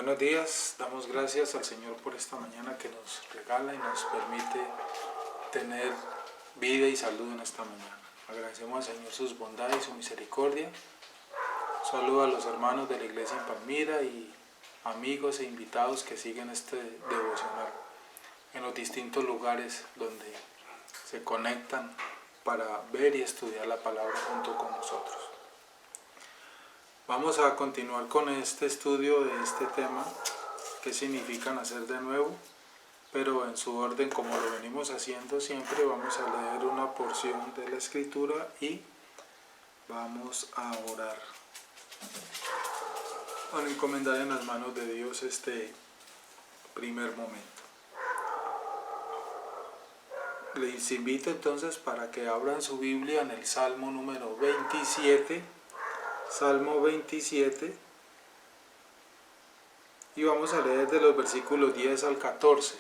Buenos días, damos gracias al Señor por esta mañana que nos regala y nos permite tener vida y salud en esta mañana. Agradecemos al Señor sus bondades y su misericordia. Saludo a los hermanos de la iglesia en Palmira y amigos e invitados que siguen este devocional en los distintos lugares donde se conectan para ver y estudiar la palabra junto con nosotros. Vamos a continuar con este estudio de este tema, qué significa nacer de nuevo, pero en su orden como lo venimos haciendo siempre. Vamos a leer una porción de la escritura y vamos a orar. Van a encomendar en las manos de Dios este primer momento. Les invito entonces para que abran su Biblia en el Salmo número 27, Salmo 27, y vamos a leer de los versículos 10 al 14.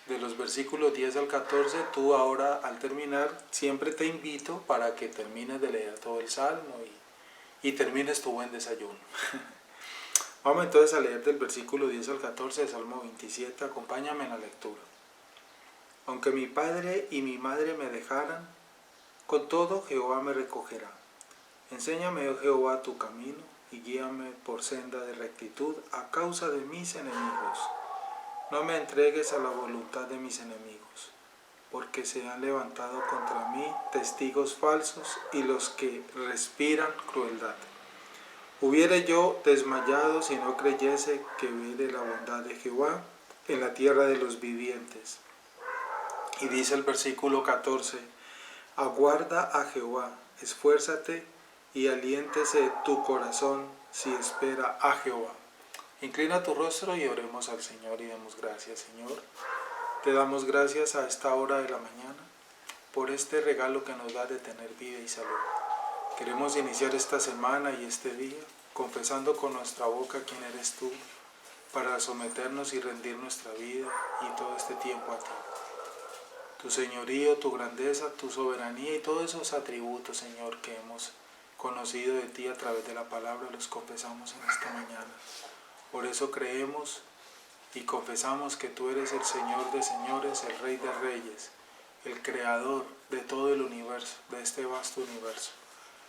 De los versículos 10 al 14, tú ahora al terminar, siempre te invito para que termines de leer todo el Salmo y termines tu buen desayuno. Vamos entonces a leer del versículo 10 al 14 del Salmo 27, acompáñame en la lectura. Aunque mi padre y mi madre me dejaran, con todo Jehová me recogerá. Enséñame, oh Jehová, tu camino, y guíame por senda de rectitud a causa de mis enemigos. No me entregues a la voluntad de mis enemigos, porque se han levantado contra mí testigos falsos y los que respiran crueldad. Hubiere yo desmayado si no creyese que veré la bondad de Jehová en la tierra de los vivientes. Y dice el versículo 14, aguarda a Jehová, esfuérzate y aliéntese tu corazón si espera a Jehová. Inclina tu rostro y oremos al Señor y demos gracias. Señor, te damos gracias a esta hora de la mañana por este regalo que nos da de tener vida y salud. Queremos iniciar esta semana y este día confesando con nuestra boca quién eres tú, para someternos y rendir nuestra vida y todo este tiempo a ti. Tu señorío, tu grandeza, tu soberanía y todos esos atributos, Señor, que hemos conocido de ti a través de la palabra, los confesamos en esta mañana. Por eso creemos y confesamos que tú eres el Señor de señores, el Rey de reyes, el Creador de todo el universo, de este vasto universo.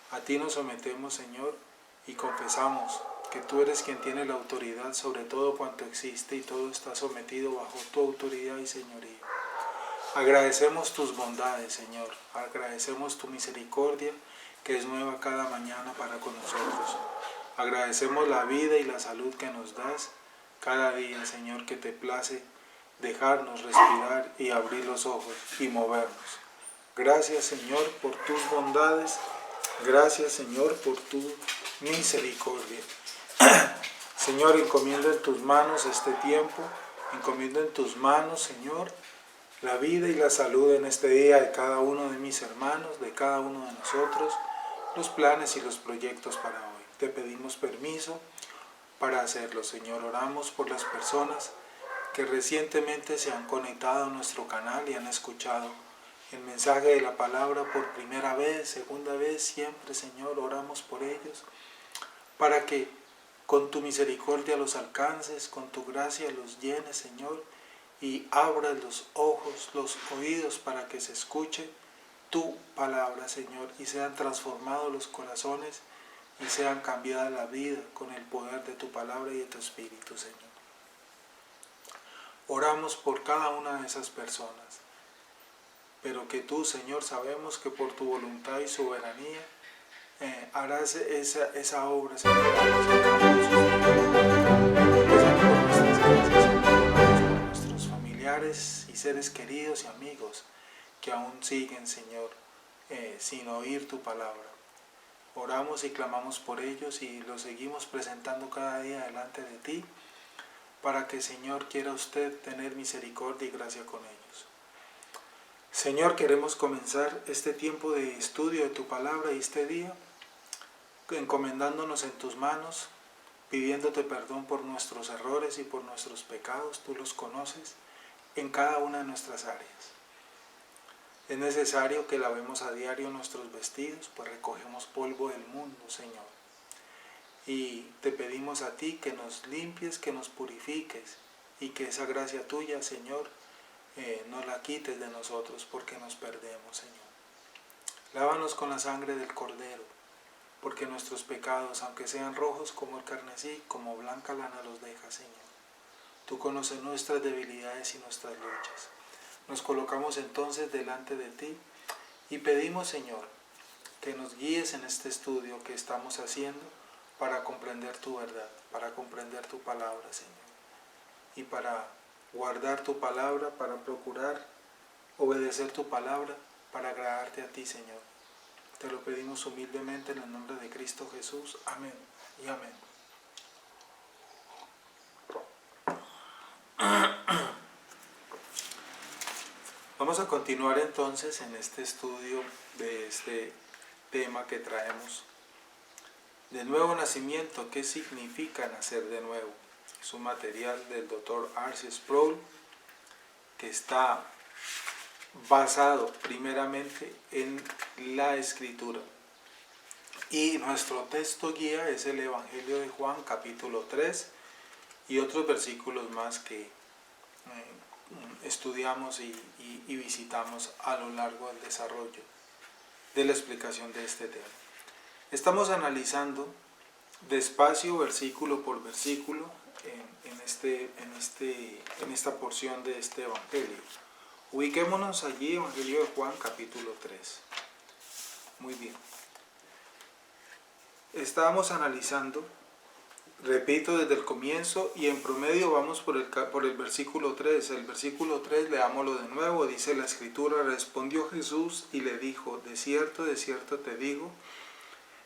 A ti nos sometemos, Señor, y confesamos que tú eres quien tiene la autoridad sobre todo cuanto existe y todo está sometido bajo tu autoridad y señoría. Agradecemos tus bondades, Señor, agradecemos tu misericordia que es nueva cada mañana para con nosotros. Agradecemos la vida y la salud que nos das cada día, Señor, que te place dejarnos respirar y abrir los ojos y movernos. Gracias, Señor, por tus bondades. Gracias, Señor, por tu misericordia. Señor, encomiendo en tus manos este tiempo, encomiendo en tus manos, Señor, la vida y la salud en este día de cada uno de mis hermanos, de cada uno de nosotros, los planes y los proyectos para hoy. Te pedimos permiso para hacerlo, Señor. Oramos por las personas que recientemente se han conectado a nuestro canal y han escuchado el mensaje de la palabra por primera vez, segunda vez, siempre, Señor, oramos por ellos, para que con tu misericordia los alcances, con tu gracia los llenes, Señor, y abras los ojos, los oídos para que se escuche tu palabra, Señor, y sean transformados los corazones y sean cambiada la vida con el poder de tu palabra y de tu Espíritu, Señor. Oramos por cada una de esas personas, pero que tú, Señor, sabemos que por tu voluntad y soberanía harás esa obra, Señor. Por nuestros familiares y seres queridos y amigos que aún siguen, Señor, sin oír tu palabra. Oramos y clamamos por ellos y los seguimos presentando cada día delante de ti, para que, Señor, quiera usted tener misericordia y gracia con ellos. Señor, queremos comenzar este tiempo de estudio de tu palabra y este día encomendándonos en tus manos, pidiéndote perdón por nuestros errores y por nuestros pecados. Tú los conoces en cada una de nuestras áreas. Es necesario que lavemos a diario nuestros vestidos, pues recogemos polvo del mundo, Señor. Y te pedimos a ti que nos limpies, que nos purifiques y que esa gracia tuya, Señor, no la quites de nosotros porque nos perdemos, Señor. Lávanos con la sangre del Cordero, porque nuestros pecados, aunque sean rojos como el carmesí, como blanca lana los deja, Señor. Tú conoces nuestras debilidades y nuestras luchas. Nos colocamos entonces delante de ti y pedimos, Señor, que nos guíes en este estudio que estamos haciendo para comprender tu verdad, para comprender tu palabra, Señor. Y para guardar tu palabra, para procurar obedecer tu palabra, para agradarte a ti, Señor. Te lo pedimos humildemente en el nombre de Cristo Jesús. Amén y amén. Vamos a continuar entonces en este estudio de este tema que traemos. De nuevo nacimiento, ¿qué significa nacer de nuevo? Es un material del Dr. R.C. Sproul que está basado primeramente en la Escritura. Y nuestro texto guía es el Evangelio de Juan, capítulo 3, y otros versículos más que estudiamos y visitamos a lo largo del desarrollo de la explicación de este tema. Estamos analizando despacio, versículo por versículo, en esta porción de este Evangelio. Ubiquémonos allí, Evangelio de Juan, capítulo 3. Muy bien. Estábamos analizando, repito, desde el comienzo, y en promedio vamos por el versículo 3. El versículo 3, leámoslo de nuevo, dice la Escritura: respondió Jesús y le dijo, de cierto te digo,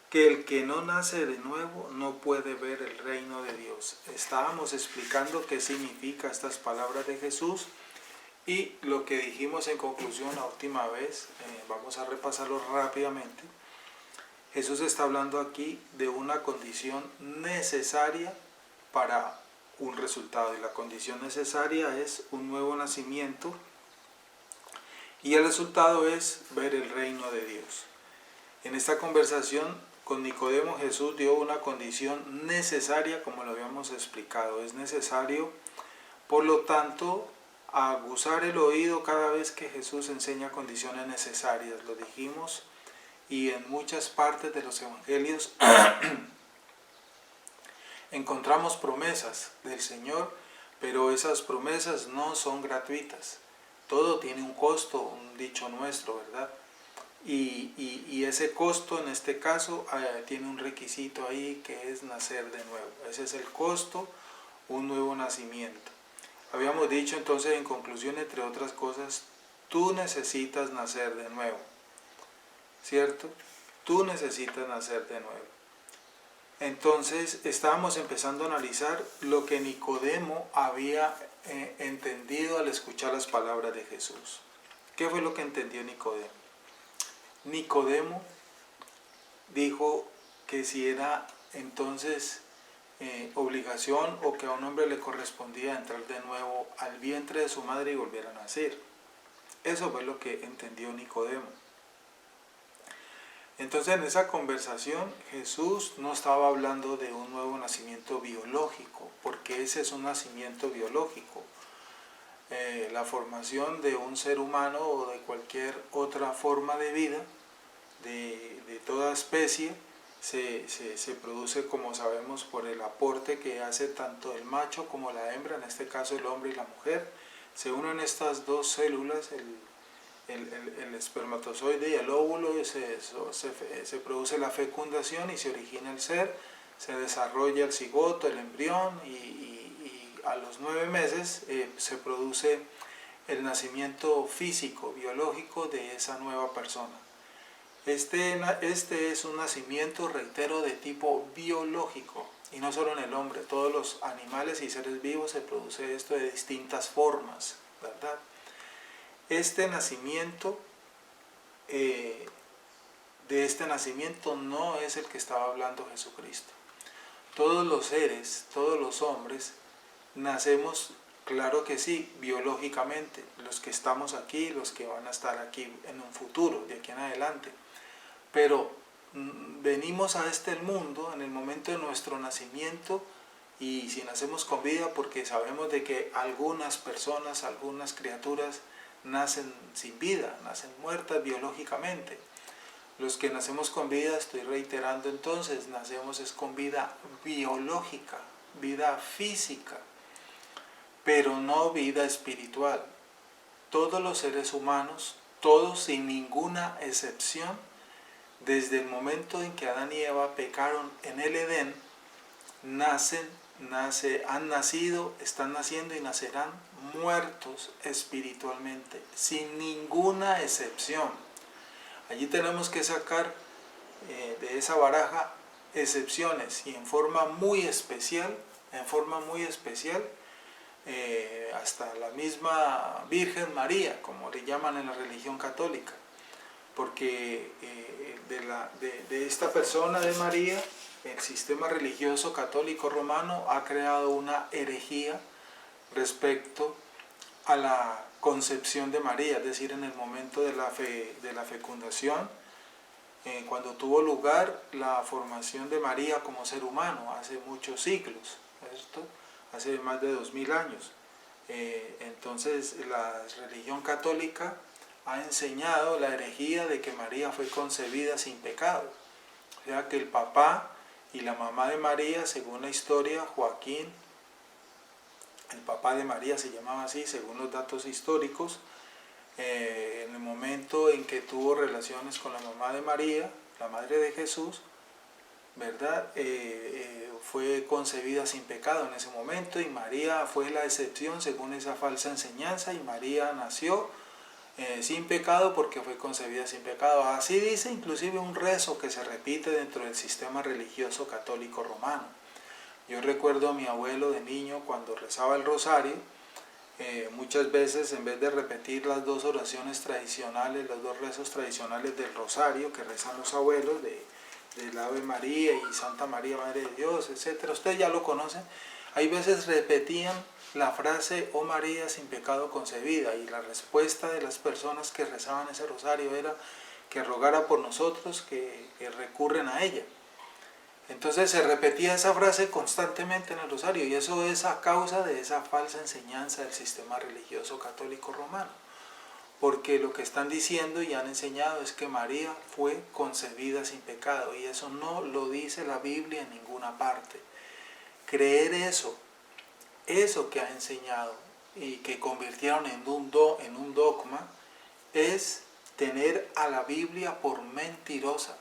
que el que no nace de nuevo no puede ver el reino de Dios. Estábamos explicando qué significa estas palabras de Jesús y lo que dijimos en conclusión la última vez, vamos a repasarlo rápidamente. Jesús está hablando aquí de una condición necesaria para un resultado, y la condición necesaria es un nuevo nacimiento, y el resultado es ver el reino de Dios. En esta conversación con Nicodemo, Jesús dio una condición necesaria, como lo habíamos explicado. Es necesario, por lo tanto, aguzar el oído cada vez que Jesús enseña condiciones necesarias. Lo dijimos, y en muchas partes de los evangelios encontramos promesas del Señor, pero esas promesas no son gratuitas. Todo tiene un costo, un dicho nuestro, ¿verdad? Y ese costo en este caso tiene un requisito ahí, que es nacer de nuevo. Ese es el costo, un nuevo nacimiento. Habíamos dicho entonces en conclusión, entre otras cosas, tú necesitas nacer de nuevo, ¿cierto? Tú necesitas nacer de nuevo. Entonces estábamos empezando a analizar lo que Nicodemo había entendido al escuchar las palabras de Jesús. ¿Qué fue lo que entendió Nicodemo? Nicodemo dijo que si era entonces obligación o que a un hombre le correspondía entrar de nuevo al vientre de su madre y volver a nacer. Eso fue lo que entendió Nicodemo. Entonces en esa conversación Jesús no estaba hablando de un nuevo nacimiento biológico, porque ese es un nacimiento biológico. La formación de un ser humano o de cualquier otra forma de vida, de toda especie, se produce, como sabemos, por el aporte que hace tanto el macho como la hembra, en este caso el hombre y la mujer. Se unen estas dos células, el espermatozoide y el óvulo, se produce la fecundación y se origina el ser, se desarrolla el cigoto, el embrión, y a los 9 meses se produce el nacimiento físico, biológico de esa nueva persona. Este es un nacimiento, reitero, de tipo biológico, y no solo en el hombre, todos los animales y seres vivos se produce esto de distintas formas, ¿verdad? Este nacimiento, de este nacimiento no es el que estaba hablando Jesucristo. Todos los seres, todos los hombres, nacemos, claro que sí, biológicamente, los que estamos aquí, los que van a estar aquí en un futuro, de aquí en adelante. Pero venimos a este mundo en el momento de nuestro nacimiento, y si nacemos con vida, porque sabemos de que algunas personas, algunas criaturas nacen sin vida, nacen muertas biológicamente. Los que nacemos con vida, estoy reiterando entonces, nacemos es con vida biológica, vida física, pero no vida espiritual. Todos los seres humanos, todos sin ninguna excepción, desde el momento en que Adán y Eva pecaron en el Edén, han nacido, están naciendo y nacerán muertos espiritualmente, sin ninguna excepción. Allí tenemos que sacar de esa baraja excepciones, y en forma muy especial, hasta la misma Virgen María, como le llaman en la religión católica, porque de esta persona de María, el sistema religioso católico romano ha creado una herejía respecto a la concepción de María, es decir, en el momento de la fecundación, cuando tuvo lugar la formación de María como ser humano, hace muchos siglos, ¿cierto? Hace más de 2000 años. Entonces la religión católica ha enseñado la herejía de que María fue concebida sin pecado. O sea que el papá y la mamá de María, según la historia, Joaquín, el papá de María se llamaba así, según los datos históricos, en el momento en que tuvo relaciones con la mamá de María, la madre de Jesús, ¿verdad? Fue concebida sin pecado en ese momento, y María fue la excepción según esa falsa enseñanza, y María nació sin pecado porque fue concebida sin pecado. Así dice inclusive un rezo que se repite dentro del sistema religioso católico romano. Yo recuerdo a mi abuelo de niño cuando rezaba el rosario, muchas veces en vez de repetir las dos oraciones tradicionales, los dos rezos tradicionales del rosario que rezan los abuelos, del Ave María y Santa María, Madre de Dios, etc. Ustedes ya lo conocen. Hay veces repetían la frase, oh María sin pecado concebida, y la respuesta de las personas que rezaban ese rosario era que rogara por nosotros que recurren a ella. Entonces se repetía esa frase constantemente en el rosario, y eso es a causa de esa falsa enseñanza del sistema religioso católico romano. Porque lo que están diciendo y han enseñado es que María fue concebida sin pecado, y eso no lo dice la Biblia en ninguna parte. Creer eso que ha enseñado y que convirtieron en un dogma, es tener a la Biblia por mentirosa.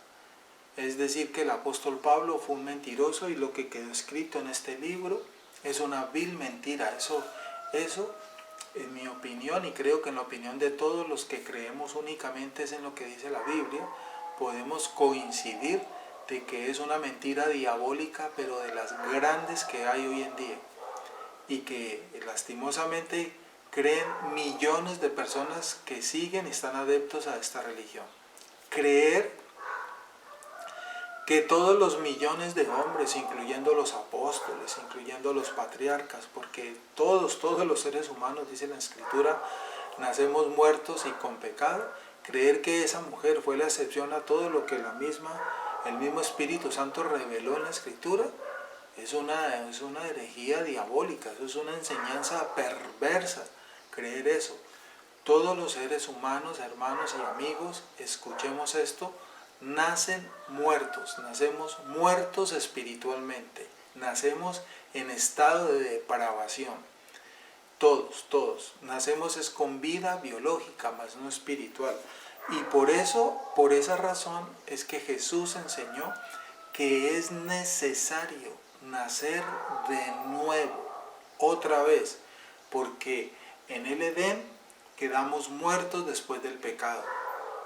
Es decir, que el apóstol Pablo fue un mentiroso, y lo que quedó escrito en este libro es una vil mentira. Eso, en mi opinión, y creo que en la opinión de todos los que creemos únicamente es en lo que dice la Biblia, podemos coincidir de que es una mentira diabólica, pero de las grandes que hay hoy en día, y que lastimosamente creen millones de personas que siguen y están adeptos a esta religión. Creer que todos los millones de hombres, incluyendo los apóstoles, incluyendo los patriarcas, porque todos los seres humanos, dice la Escritura, nacemos muertos y con pecado, creer que esa mujer fue la excepción a todo lo que el mismo Espíritu Santo reveló en la Escritura, es una herejía diabólica, eso es una enseñanza perversa, creer eso. Todos los seres humanos, hermanos y amigos, escuchemos esto, nacen muertos, nacemos muertos espiritualmente, nacemos en estado de depravación, todos, nacemos es con vida biológica, más no espiritual, y por esa razón es que Jesús enseñó que es necesario nacer de nuevo, otra vez, porque en el Edén quedamos muertos después del pecado.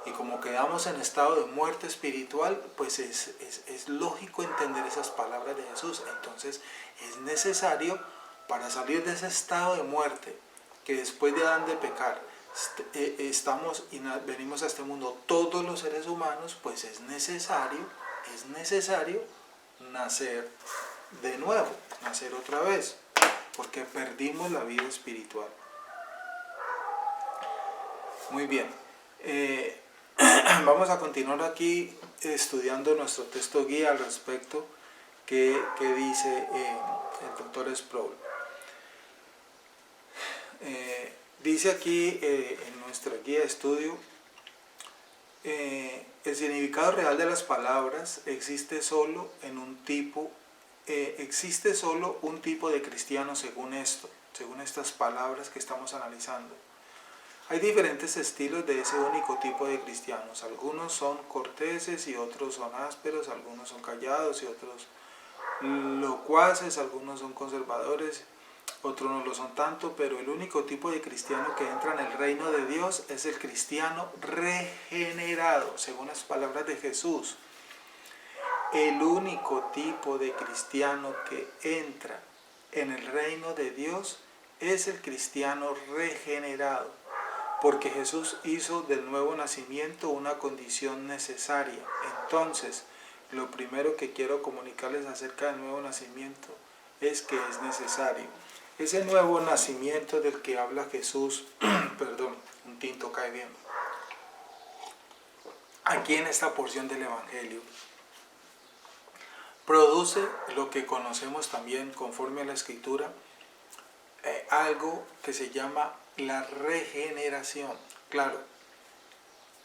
Y como quedamos en estado de muerte espiritual, pues es lógico entender esas palabras de Jesús. Entonces es necesario, para salir de ese estado de muerte, que después de Adán de pecar, venimos a este mundo todos los seres humanos, pues es necesario nacer de nuevo, nacer otra vez, porque perdimos la vida espiritual. Muy bien. Vamos a continuar aquí estudiando nuestro texto guía al respecto que dice el doctor Sproul. Dice aquí en nuestra guía de estudio, el significado real de las palabras existe solo un tipo de cristiano según estas palabras que estamos analizando. Hay diferentes estilos de ese único tipo de cristianos. Algunos son corteses y otros son ásperos, algunos son callados y otros locuaces, algunos son conservadores, otros no lo son tanto, pero el único tipo de cristiano que entra en el reino de Dios es el cristiano regenerado, según las palabras de Jesús. El único tipo de cristiano que entra en el reino de Dios es el cristiano regenerado, porque Jesús hizo del nuevo nacimiento una condición necesaria. Entonces, lo primero que quiero comunicarles acerca del nuevo nacimiento es que es necesario. Ese nuevo nacimiento del que habla Jesús, perdón, un tinto cae bien, aquí en esta porción del Evangelio, produce lo que conocemos también conforme a la Escritura, algo que se llama la regeneración. Claro,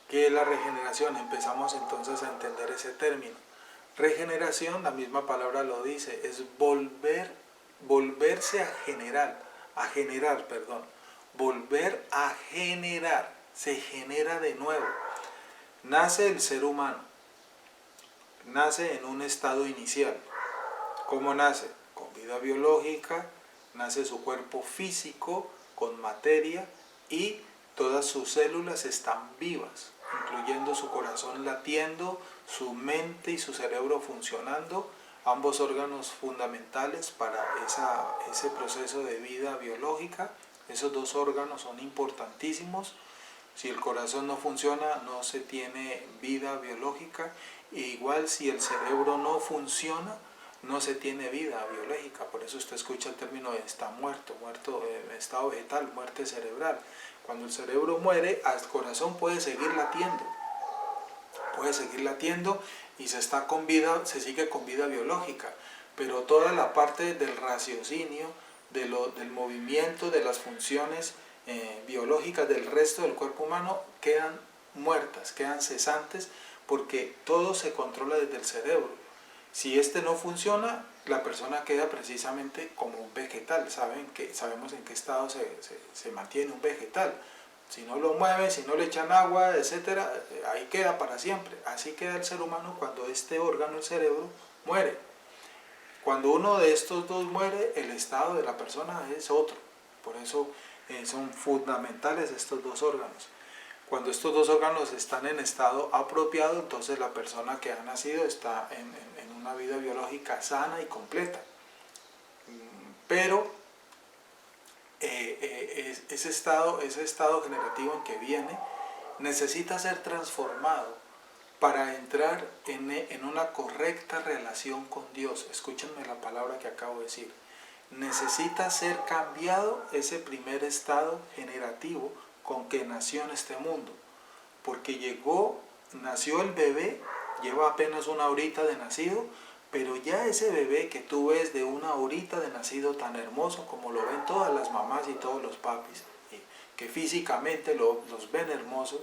¿qué es la regeneración? Empezamos entonces a entender ese término. Regeneración, la misma palabra lo dice, es volverse a generar, volver a generar, se genera de nuevo. Nace el ser humano, nace en un estado inicial. ¿Cómo nace? Con vida biológica, nace su cuerpo físico, con materia, y todas sus células están vivas, incluyendo su corazón latiendo, su mente y su cerebro funcionando, ambos órganos fundamentales para ese proceso de vida biológica. Esos dos órganos son importantísimos. Si el corazón no funciona, no se tiene vida biológica. E igual si el cerebro no funciona, no se tiene vida biológica. Por eso usted escucha el término de está muerto en estado vegetal, muerte cerebral. Cuando el cerebro muere, el corazón puede seguir latiendo y se sigue con vida biológica, pero toda la parte del raciocinio, del movimiento, de las funciones biológicas del resto del cuerpo humano quedan muertas, quedan cesantes, porque todo se controla desde el cerebro. Si este no funciona, la persona queda precisamente como un vegetal. Sabemos en qué estado se mantiene un vegetal. Si no lo mueven, si no le echan agua, etcétera, ahí queda para siempre. Así queda el ser humano cuando este órgano, el cerebro, muere. Cuando uno de estos dos muere, el estado de la persona es otro. Por eso son fundamentales estos dos órganos. Cuando estos dos órganos están en estado apropiado, entonces la persona que ha nacido está en una vida biológica sana y completa. Pero ese estado generativo en que viene necesita ser transformado para entrar en una correcta relación con Dios. Escúchenme la palabra que acabo de decir. Necesita ser cambiado ese primer estado generativo con que nació en este mundo, porque nació el bebé, lleva apenas una horita de nacido, pero ya ese bebé que tú ves de una horita de nacido tan hermoso como lo ven todas las mamás y todos los papis, que físicamente los ven hermosos,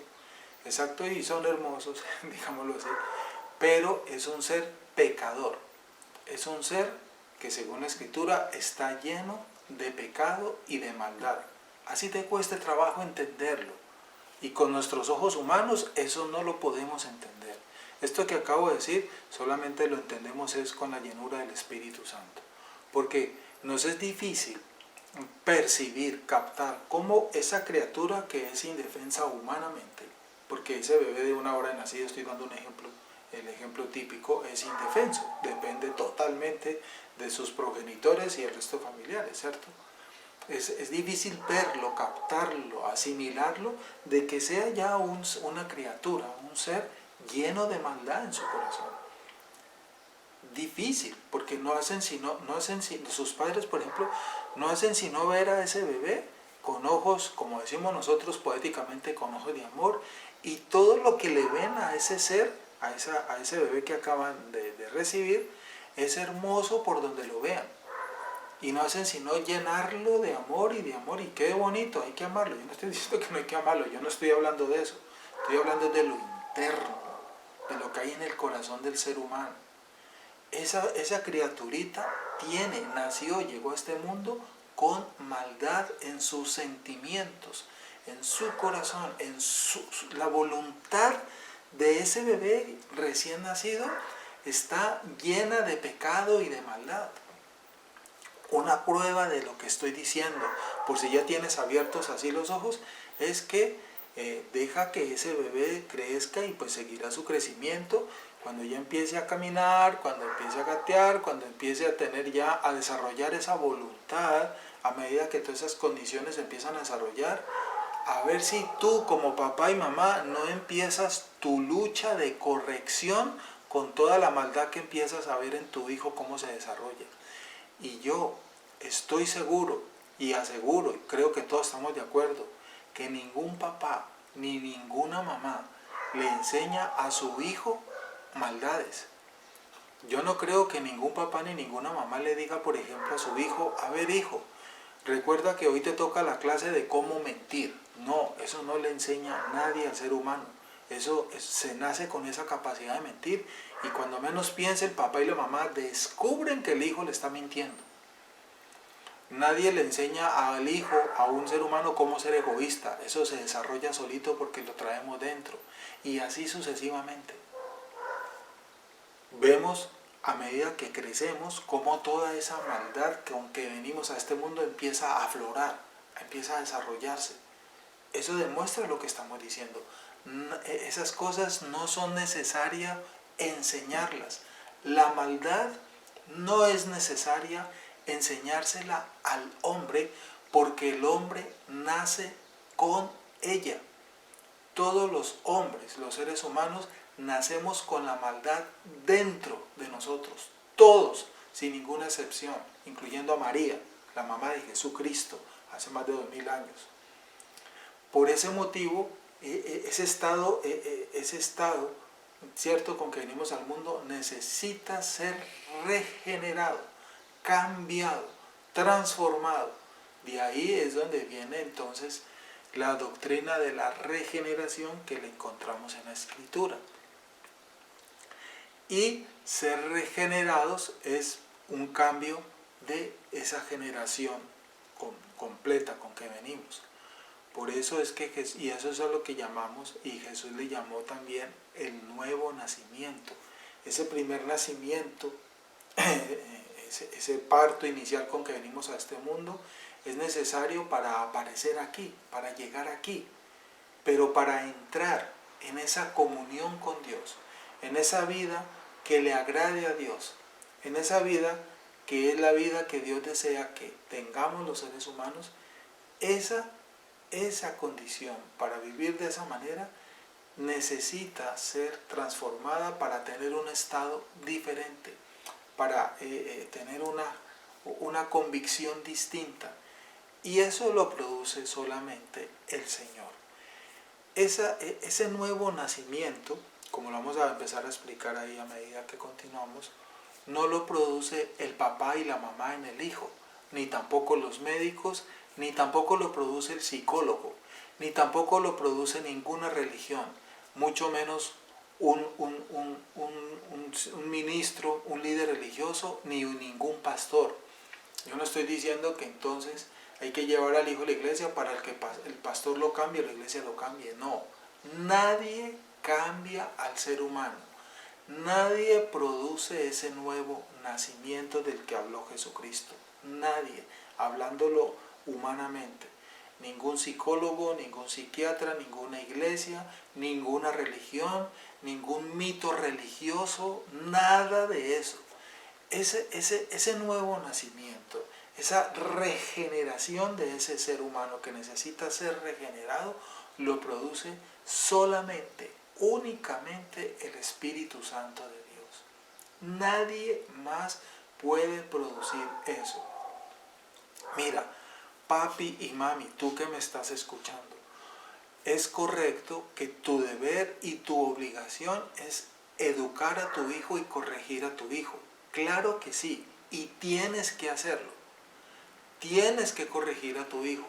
exacto, y son hermosos, digámoslo así, pero es un ser pecador, es un ser que según la Escritura está lleno de pecado y de maldad. Así te cueste trabajo entenderlo, y con nuestros ojos humanos eso no lo podemos entender. Esto que acabo de decir solamente lo entendemos es con la llenura del Espíritu Santo, porque nos es difícil percibir, captar cómo esa criatura que es indefensa humanamente, porque ese bebé de una hora de nacido, estoy dando un ejemplo, el ejemplo típico, es indefenso, depende totalmente de sus progenitores y el resto familiares, ¿cierto? Es difícil verlo, captarlo, asimilarlo, de que sea ya una criatura, un ser lleno de maldad en su corazón. Difícil, porque sus padres, por ejemplo, no hacen sino ver a ese bebé con ojos, como decimos nosotros poéticamente, con ojos de amor, y todo lo que le ven a ese ser a ese bebé que acaban de recibir, es hermoso por donde lo vean. Y no hacen sino llenarlo de amor, y qué bonito, hay que amarlo. Yo no estoy diciendo que no hay que amarlo, yo no estoy hablando de eso. Estoy hablando de lo interno, de lo que hay en el corazón del ser humano. Esa criaturita nació, llegó a este mundo con maldad en sus sentimientos, en su corazón, la voluntad de ese bebé recién nacido está llena de pecado y de maldad. Una prueba de lo que estoy diciendo, por si ya tienes abiertos así los ojos, es que deja que ese bebé crezca y pues seguirá su crecimiento. Cuando ya empiece a caminar, cuando empiece a gatear, cuando empiece a tener ya, a desarrollar esa voluntad, a medida que todas esas condiciones empiezan a desarrollar, a ver si tú como papá y mamá no empiezas tu lucha de corrección con toda la maldad que empiezas a ver en tu hijo cómo se desarrolla. Y yo estoy seguro y aseguro, y creo que todos estamos de acuerdo, que ningún papá ni ninguna mamá le enseña a su hijo maldades. Yo no creo que ningún papá ni ninguna mamá le diga, por ejemplo, a su hijo, a ver hijo, recuerda que hoy te toca la clase de cómo mentir. No, eso no le enseña a nadie al ser humano. Se nace con esa capacidad de mentir y cuando menos piense el papá y la mamá descubren que el hijo le está mintiendo. Nadie le enseña al hijo, a un ser humano, cómo ser egoísta. Eso se desarrolla solito porque lo traemos dentro. Y así sucesivamente. Vemos a medida que crecemos cómo toda esa maldad con que venimos a este mundo empieza a aflorar, empieza a desarrollarse. Eso demuestra lo que estamos diciendo. Esas cosas no son necesarias enseñarlas. La maldad no es necesaria enseñársela al hombre porque el hombre nace con ella. Todos los hombres, los seres humanos, nacemos con la maldad dentro de nosotros. Todos, sin ninguna excepción, incluyendo a María, la mamá de Jesucristo, hace más de 2000 años. Por ese motivo, ese estado, cierto, con que venimos al mundo, necesita ser regenerado, cambiado, transformado. De ahí es donde viene entonces la doctrina de la regeneración que le encontramos en la Escritura. Y ser regenerados es un cambio de esa generación completa con que venimos. Por eso es que, y eso es lo que llamamos, y Jesús le llamó también el nuevo nacimiento. Ese primer nacimiento, ese parto inicial con que venimos a este mundo, es necesario para aparecer aquí, para llegar aquí, pero para entrar en esa comunión con Dios, en esa vida que le agrade a Dios, en esa vida que es la vida que Dios desea que tengamos los seres humanos, esa condición para vivir de esa manera necesita ser transformada para tener un estado diferente, para tener una convicción distinta. Y eso lo produce solamente el Señor. Ese nuevo nacimiento, como lo vamos a empezar a explicar ahí a medida que continuamos, no lo produce el papá y la mamá en el hijo, ni tampoco los médicos, ni tampoco lo produce el psicólogo, ni tampoco lo produce ninguna religión, mucho menos un ministro, un líder religioso, ni ningún pastor. Yo no estoy diciendo que entonces hay que llevar al hijo a la iglesia para que el pastor lo cambie, la iglesia lo cambie. No, nadie cambia al ser humano. Nadie produce ese nuevo nacimiento del que habló Jesucristo. Nadie, hablándolo humanamente. Ningún psicólogo, ningún psiquiatra, ninguna iglesia, ninguna religión, ningún mito religioso, nada de eso. Ese nuevo nacimiento, esa regeneración de ese ser humano que necesita ser regenerado, lo produce solamente, únicamente el Espíritu Santo de Dios. Nadie más puede producir eso. Mira, papi y mami, tú que me estás escuchando, es correcto que tu deber y tu obligación es educar a tu hijo y corregir a tu hijo. Claro que sí, y tienes que hacerlo. Tienes que corregir a tu hijo.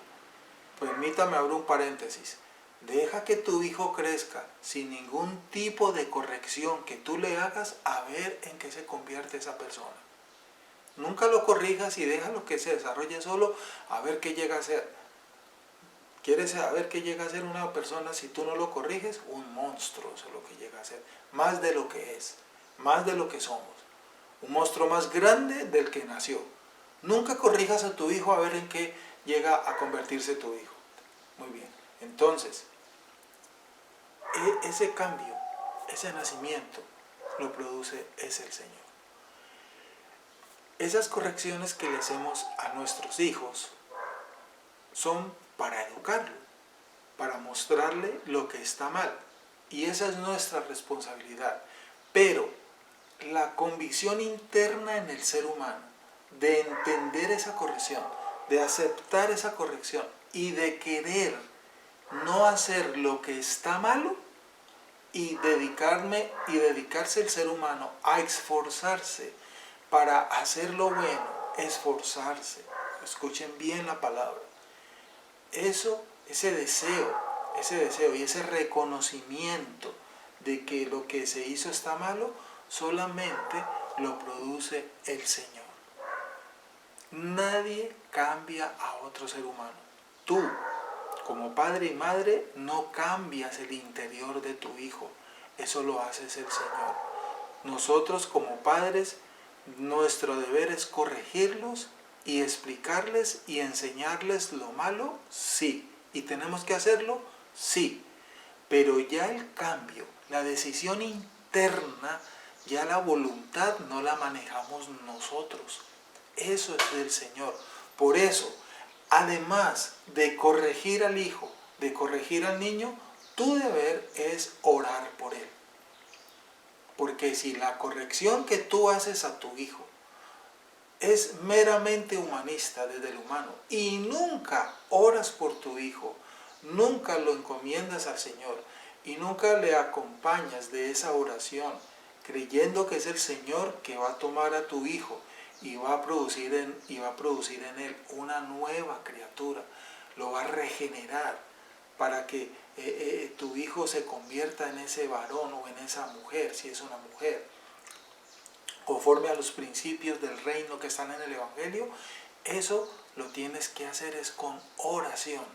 Permítame abrir un paréntesis. Deja que tu hijo crezca sin ningún tipo de corrección que tú le hagas, a ver en qué se convierte esa persona. Nunca lo corrijas y déjalo que se desarrolle solo, a ver qué llega a ser. ¿Quieres saber qué llega a ser una persona si tú no lo corriges? Un monstruo es lo que llega a ser. Más de lo que es, más de lo que somos. Un monstruo más grande del que nació. Nunca corrijas a tu hijo a ver en qué llega a convertirse tu hijo. Muy bien. Entonces, ese cambio, ese nacimiento, lo produce es el Señor. Esas correcciones que le hacemos a nuestros hijos son para educarlo, para mostrarle lo que está mal. Y esa es nuestra responsabilidad. Pero la convicción interna en el ser humano de entender esa corrección, de aceptar esa corrección y de querer no hacer lo que está malo, y dedicarse el ser humano a esforzarse para hacer lo bueno, esforzarse. Escuchen bien la palabra. Ese deseo y ese reconocimiento de que lo que se hizo está malo, solamente lo produce el Señor. Nadie cambia a otro ser humano. Tú, como padre y madre, no cambias el interior de tu hijo. Eso lo haces el Señor. Nosotros como padres, nuestro deber es corregirlos y explicarles y enseñarles lo malo, sí. ¿Y tenemos que hacerlo? Sí. Pero ya el cambio, la decisión interna, ya la voluntad no la manejamos nosotros. Eso es del Señor. Por eso, además de corregir al hijo, de corregir al niño, tu deber es orar por él. Porque si la corrección que tú haces a tu hijo es meramente humanista, desde el humano, y nunca oras por tu hijo, nunca lo encomiendas al Señor y nunca le acompañas de esa oración, creyendo que es el Señor que va a tomar a tu hijo y va a producir en él una nueva criatura, lo va a regenerar para que tu hijo se convierta en ese varón o en esa mujer, si es una mujer, conforme a los principios del reino que están en el Evangelio. Eso lo tienes que hacer es con oración,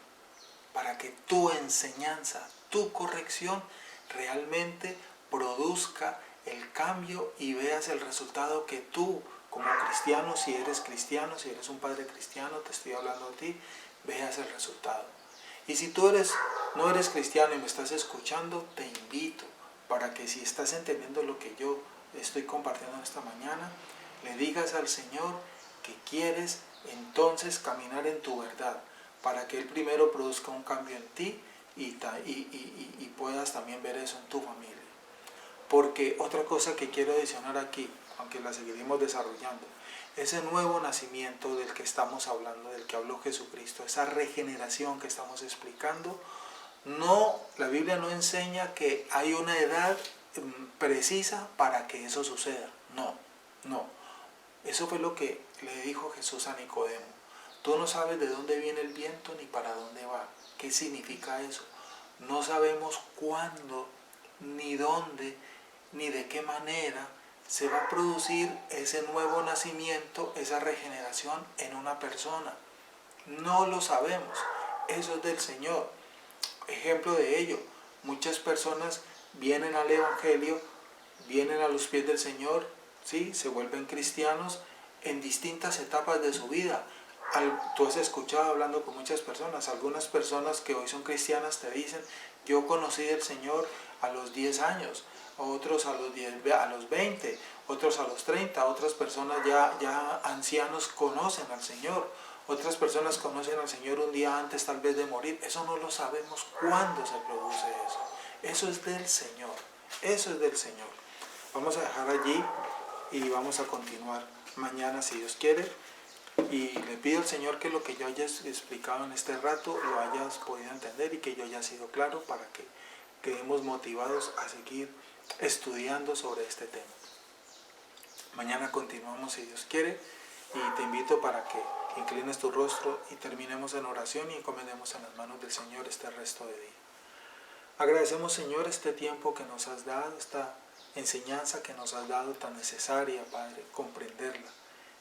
para que tu enseñanza, tu corrección realmente produzca el cambio y veas el resultado que tú, como cristiano, si eres un padre cristiano, te estoy hablando a ti, veas el resultado. Y si tú no eres cristiano y me estás escuchando, te invito para que, si estás entendiendo lo que yo estoy compartiendo esta mañana, le digas al Señor que quieres entonces caminar en tu verdad, para que Él primero produzca un cambio en ti y puedas también ver eso en tu familia. Porque otra cosa que quiero adicionar aquí, aunque la seguiremos desarrollando, ese nuevo nacimiento del que estamos hablando, del que habló Jesucristo, esa regeneración que estamos explicando, la Biblia no enseña que hay una edad precisa para que eso suceda. No. Eso fue lo que le dijo Jesús a Nicodemo. Tú no sabes de dónde viene el viento ni para dónde va. ¿Qué significa eso? No sabemos cuándo, ni dónde, ni de qué manera se va a producir ese nuevo nacimiento, esa regeneración en una persona. No lo sabemos. Eso es del Señor. Ejemplo de ello, muchas personas vienen al Evangelio, vienen a los pies del Señor, ¿sí? Se vuelven cristianos en distintas etapas de su vida. Tú has escuchado hablando con muchas personas, algunas personas que hoy son cristianas te dicen: yo conocí del Señor a los 10 años, otros a los 20, otros a los 30, otras personas ya ancianos conocen al Señor, otras personas conocen al Señor un día antes tal vez de morir. Eso no lo sabemos cuándo se produce eso. Eso es del Señor, eso es del Señor. Vamos a dejar allí y vamos a continuar mañana si Dios quiere. Y le pido al Señor que lo que yo haya explicado en este rato lo hayas podido entender y que yo haya sido claro, para que quedemos motivados a seguir estudiando sobre este tema. Mañana continuamos si Dios quiere y te invito para que inclines tu rostro y terminemos en oración y encomendemos en las manos del Señor este resto de día. Agradecemos, Señor, este tiempo que nos has dado, esta enseñanza que nos has dado tan necesaria, Padre, comprenderla,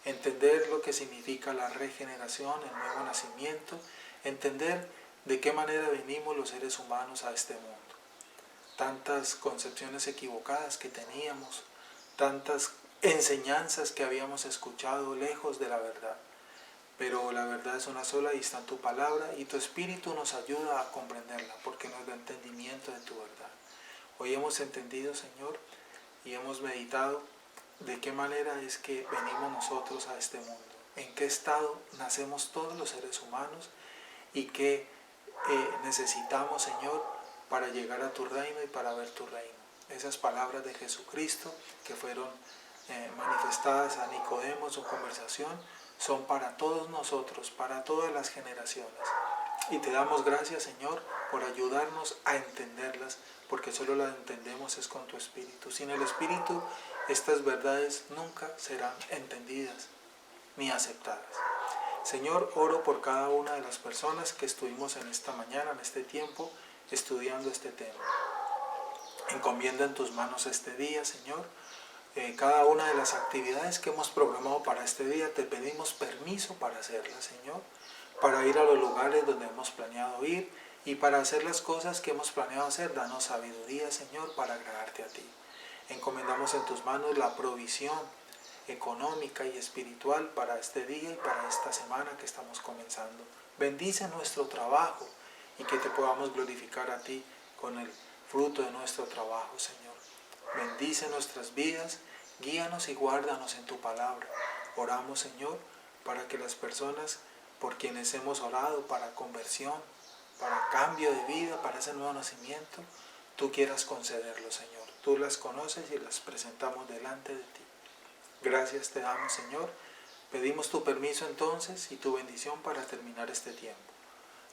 entender lo que significa la regeneración, el nuevo nacimiento, entender de qué manera venimos los seres humanos a este mundo. Tantas concepciones equivocadas que teníamos, tantas enseñanzas que habíamos escuchado lejos de la verdad. Pero la verdad es una sola y está en tu palabra y tu Espíritu nos ayuda a comprenderla porque nos da entendimiento de tu verdad. Hoy hemos entendido, Señor, y hemos meditado de qué manera es que venimos nosotros a este mundo, en qué estado nacemos todos los seres humanos y qué necesitamos, Señor, para llegar a tu reino y para ver tu reino. Esas palabras de Jesucristo que fueron manifestadas a Nicodemo en su conversación son para todos nosotros, para todas las generaciones. Y te damos gracias, Señor, por ayudarnos a entenderlas, porque solo las entendemos es con tu Espíritu. Sin el Espíritu, estas verdades nunca serán entendidas ni aceptadas. Señor, oro por cada una de las personas que estuvimos en esta mañana, en este tiempo, estudiando este tema. Encomienda en tus manos este día, Señor. Cada una de las actividades que hemos programado para este día, te pedimos permiso para hacerlas, Señor, para ir a los lugares donde hemos planeado ir y para hacer las cosas que hemos planeado hacer. Danos sabiduría, Señor, para agradarte a ti. Encomendamos en tus manos la provisión económica y espiritual para este día y para esta semana que estamos comenzando. Bendice nuestro trabajo y que te podamos glorificar a ti con el fruto de nuestro trabajo, Señor. Bendice nuestras vidas, guíanos y guárdanos en tu palabra. Oramos, Señor, para que las personas por quienes hemos orado para conversión, para cambio de vida, para ese nuevo nacimiento, tú quieras concederlo, Señor. Tú las conoces y las presentamos delante de ti. Gracias te damos, Señor. Pedimos tu permiso entonces y tu bendición para terminar este tiempo.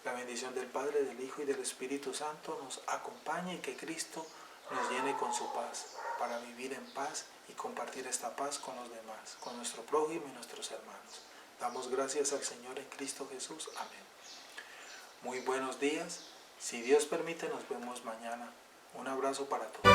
La bendición del Padre, del Hijo y del Espíritu Santo nos acompañe y que Cristo nos llene con su paz, para vivir en paz y compartir esta paz con los demás, con nuestro prójimo y nuestros hermanos. Damos gracias al Señor en Cristo Jesús. Amén. Muy buenos días. Si Dios permite, nos vemos mañana. Un abrazo para todos.